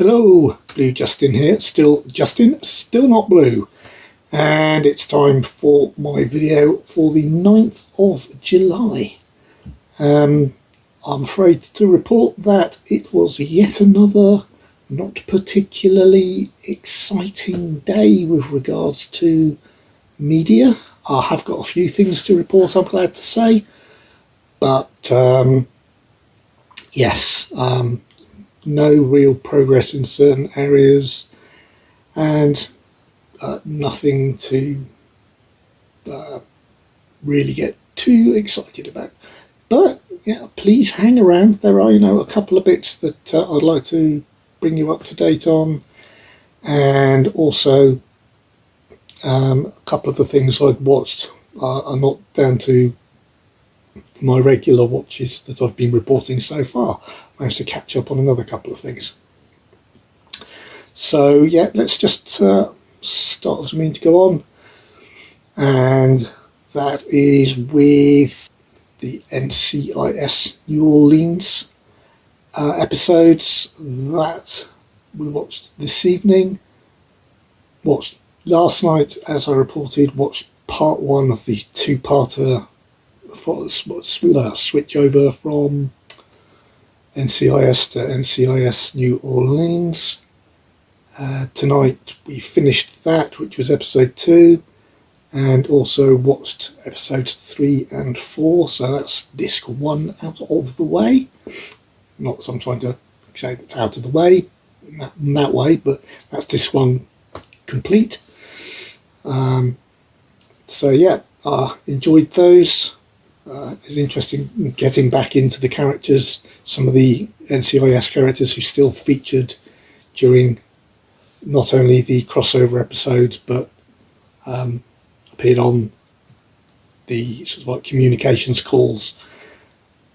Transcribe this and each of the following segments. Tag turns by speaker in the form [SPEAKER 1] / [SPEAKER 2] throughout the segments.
[SPEAKER 1] Hello, Blue Justin here, still Justin, still not blue, and it's time for my video for the 9th of July. I'm afraid to report that it was yet another not particularly exciting day with regards to media. I have got a few things to report, I'm glad to say, but yes, no real progress in certain areas and nothing to really get too excited about. But yeah, please hang around. There are, a couple of bits that I'd like to bring you up to date on, and also a couple of the things I've watched are not down to my regular watches that I've been reporting so far. I managed to catch up on another couple of things. So yeah, let's just start as I mean to go on, and that is with the NCIS New Orleans episodes that we watched this evening. Watched last night, as I reported, watched part one of the two-parter switch over from NCIS to NCIS New Orleans. Tonight we finished that, which was episode 2, and also watched episodes 3 and 4, so that's disc 1 out of the way. Not that I'm trying to say that's out of the way in that way, but that's disc 1 complete. So yeah, enjoyed those. It's interesting getting back into the characters, some of the NCIS characters who still featured during not only the crossover episodes, but appeared on the sort of like communications calls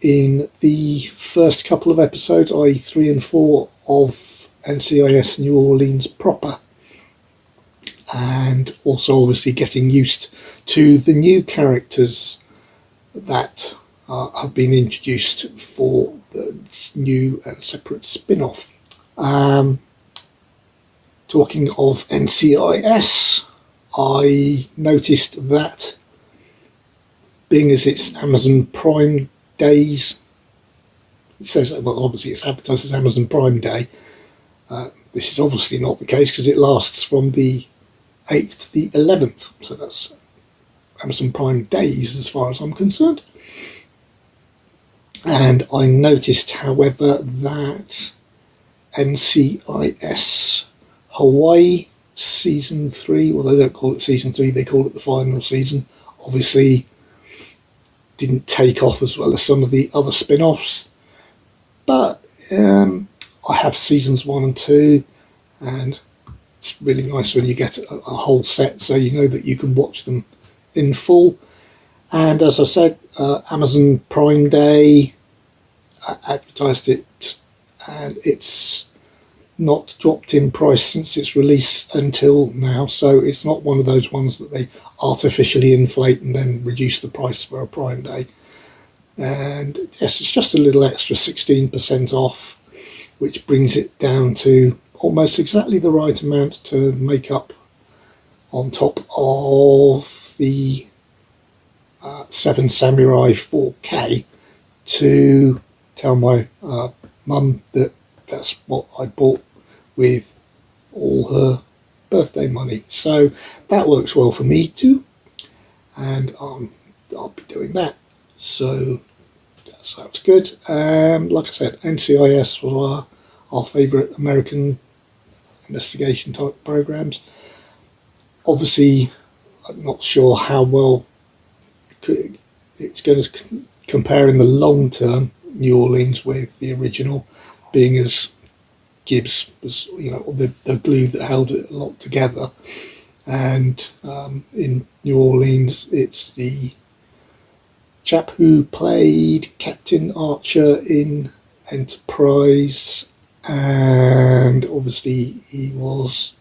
[SPEAKER 1] in the first couple of episodes, i.e. 3 and 4 of NCIS New Orleans proper. And also obviously getting used to the new characters that have been introduced for the new and separate spin-off. Talking of NCIS, I noticed that being as it's Amazon Prime days, it says, well, obviously it's advertised as Amazon Prime Day. This is obviously not the case because it lasts from the 8th to the 11th, so that's Amazon Prime days as far as I'm concerned. And I noticed, however, that NCIS Hawai'i season 3, well, they don't call it season 3, they call it the final season, obviously didn't take off as well as some of the other spin-offs, but I have seasons 1 and 2, and it's really nice when you get a whole set, so you know that you can watch them in full. And as I said, Amazon Prime Day advertised it, and it's not dropped in price since its release until now, so it's not one of those ones that they artificially inflate and then reduce the price for a Prime Day. And yes, it's just a little extra 16% off, which brings it down to almost exactly the right amount to make up on top of the 7 Samurai 4K to tell my mum that that's what I bought with all her birthday money. So that works well for me too, and I'll be doing that. So that sounds good. Like I said, NCIS was our favourite American investigation type programs. Obviously, I'm not sure how well it's going to compare in the long term, New Orleans with the original, being as Gibbs was, the glue that held it a lot together. And in New Orleans, it's the chap who played Captain Archer in Enterprise, and obviously he was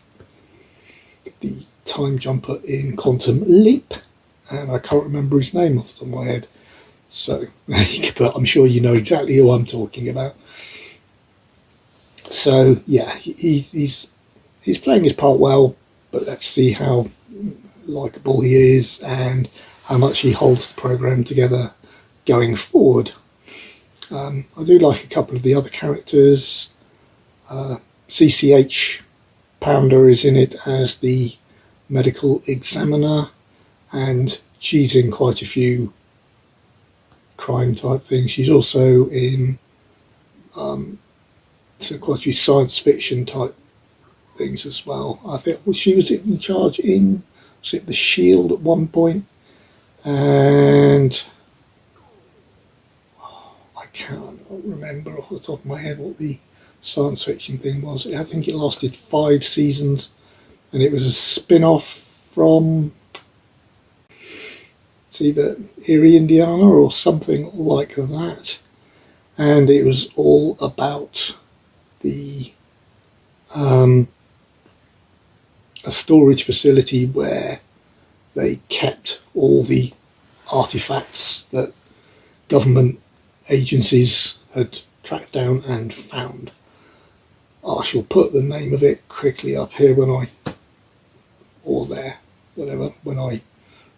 [SPEAKER 1] the time jumper in Quantum Leap, and I can't remember his name off the top of my head, so but I'm sure you know exactly who I'm talking about. So yeah, he's playing his part well, but let's see how likeable he is and how much he holds the programme together going forward. I do like a couple of the other characters. CCH Pounder is in it as the medical examiner, and she's in quite a few crime type things. She's also in quite a few science fiction type things as well. I think she was in charge in, was it The Shield at one point? And I can't remember off the top of my head what the science fiction thing was. I think it lasted 5 seasons, and it was a spin-off from, it's either Erie, Indiana or something like that, and it was all about the a storage facility where they kept all the artifacts that government agencies had tracked down and found. I shall put the name of it quickly up here when I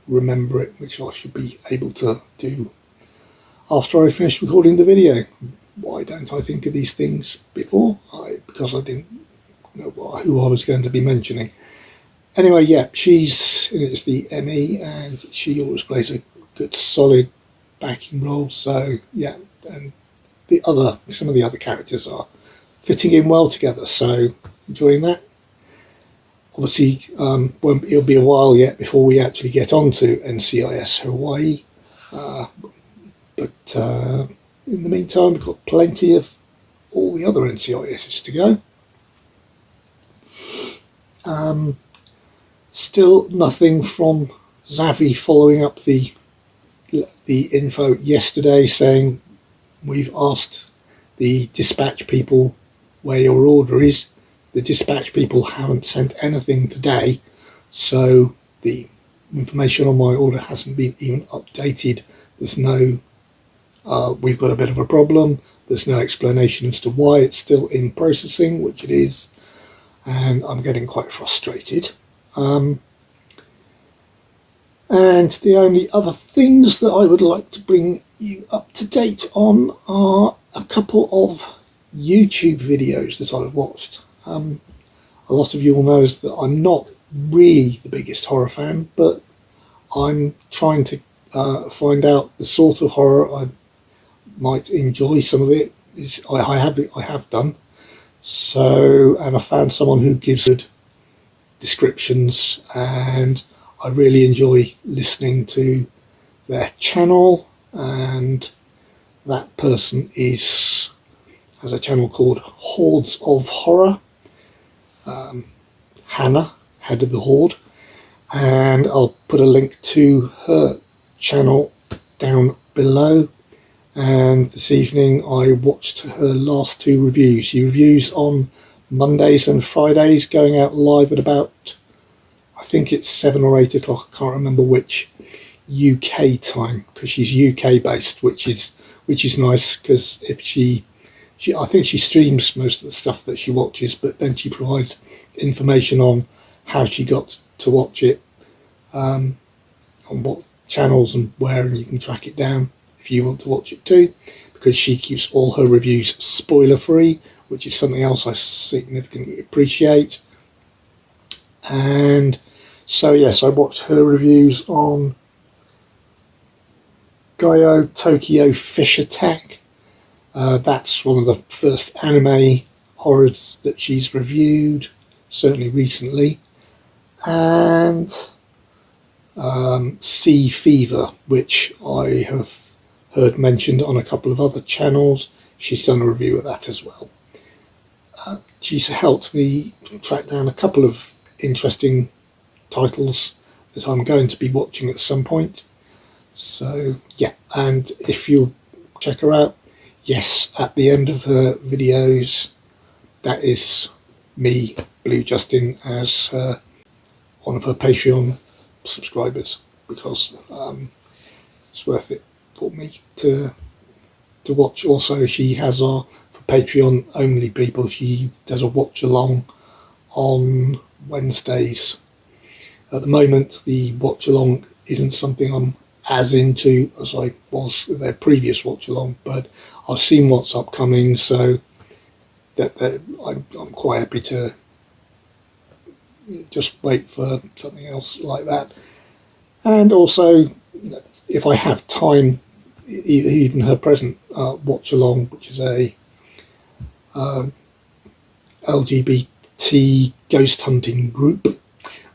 [SPEAKER 1] remember it, which I should be able to do after I finish recording the video. Why don't I think of these things before? Because I didn't know who I was going to be mentioning. Anyway, yeah, she's the ME, and she always plays a good solid backing role. So yeah, and some of the other characters are fitting in well together, so enjoying that. Obviously, it'll be a while yet before we actually get on to NCIS Hawaii, but in the meantime we've got plenty of all the other NCISs to go. Still nothing from Zavvi following up the info yesterday, saying we've asked the dispatch people where your order is. The dispatch people haven't sent anything today, so the information on my order hasn't been even updated. There's no we've got a bit of a problem. There's no explanation as to why it's still in processing, which it is, and I'm getting quite frustrated. And the only other things that I would like to bring you up to date on are a couple of YouTube videos that I've watched. A lot of you will know that I'm not really the biggest horror fan, but I'm trying to find out the sort of horror I might enjoy. Some of it is I have done. So, and I found someone who gives good descriptions, and I really enjoy listening to their channel, and that person has a channel called Hordes of Horror. Hannah, head of the Horde, and I'll put a link to her channel down below. And this evening I watched her last 2 reviews. She reviews on Mondays and Fridays, going out live at about, I think it's 7 or 8 o'clock, I can't remember which UK time, because she's UK based, which is nice, because if she I think she streams most of the stuff that she watches, but then she provides information on how she got to watch it, on what channels and where, and you can track it down if you want to watch it too, because she keeps all her reviews spoiler free, which is something else I significantly appreciate. And so yes, I watched her reviews on Gaio Tokyo Fish Attack. That's one of the first anime horrors that she's reviewed, certainly recently. And Sea Fever, which I have heard mentioned on a couple of other channels. She's done a review of that as well. She's helped me track down a couple of interesting titles that I'm going to be watching at some point. So yeah, and if you check her out, yes, at the end of her videos, that is me, Blue Justin, as one of her Patreon subscribers, because it's worth it for me to watch. Also, she has for Patreon only people, she does a watch along on Wednesdays. At the moment, the watch along isn't something I'm as into as I was with their previous watch along, but I've seen what's upcoming, so that I'm quite happy to just wait for something else like that. And also, if I have time, even her present watch along, which is a LGBT ghost hunting group,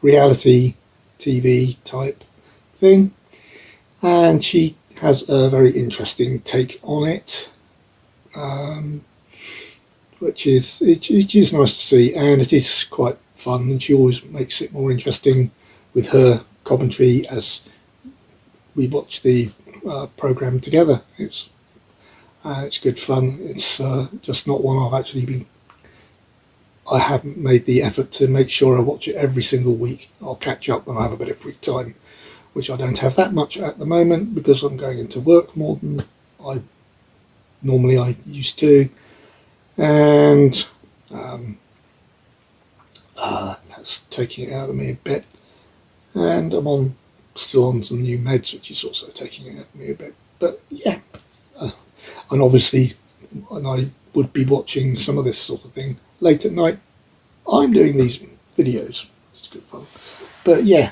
[SPEAKER 1] reality TV type thing, and she has a very interesting take on it, which is nice to see, and it is quite fun, and she always makes it more interesting with her commentary as we watch the program together. It's good fun. It's just not one I haven't made the effort to make sure I watch it every single week. I'll catch up when I have a bit of free time, which I don't have that much at the moment because I'm going into work more than I used to, and that's taking it out of me a bit. And I'm still on some new meds, which is also taking it out of me a bit. But yeah, and obviously, I would be watching some of this sort of thing late at night. I'm doing these videos. It's good fun. But yeah,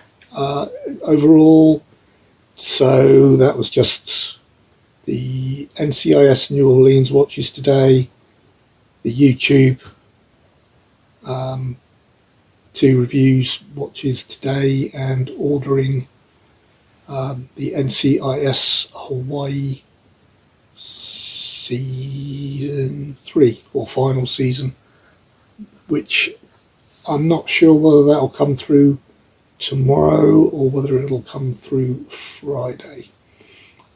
[SPEAKER 1] overall, so that was just the NCIS New Orleans watches today, the YouTube 2 reviews watches today, and ordering the NCIS Hawai'i season 3 or final season, which I'm not sure whether that'll come through tomorrow or whether it'll come through Friday.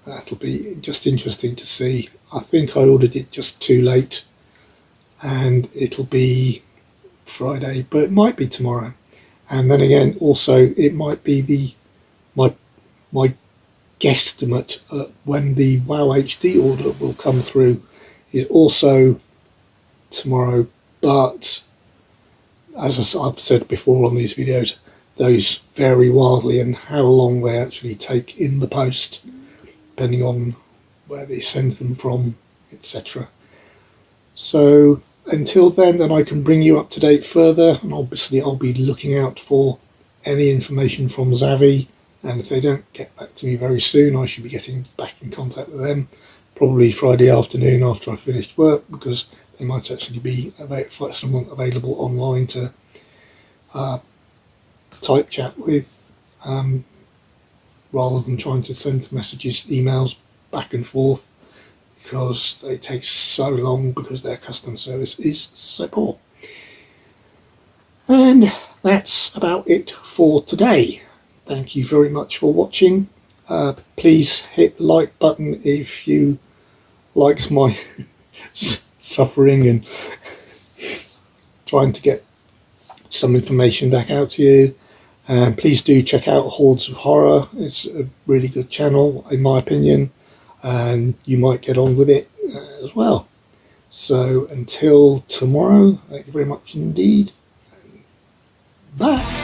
[SPEAKER 1] That'll be just interesting to see. I think I ordered it just too late and it'll be Friday, but it might be tomorrow. And then again, also it might be my guesstimate when the WoW HD order will come through is also tomorrow, but as I've said before on these videos, those vary wildly and how long they actually take in the post, depending on where they send them from, etc. So until then I can bring you up to date further, and obviously I'll be looking out for any information from Zavvi, and if they don't get back to me very soon, I should be getting back in contact with them probably Friday afternoon after I've finished work, because they might actually be someone available online to type chat with, rather than trying to send messages, emails back and forth, because they take so long because their customer service is so poor. And that's about it for today. Thank you very much for watching. Please hit the like button if you liked my suffering and trying to get some information back out to you. And please do check out Hordes of Horror. It's a really good channel in my opinion, and you might get on with it as well. So until tomorrow, thank you very much indeed. Bye.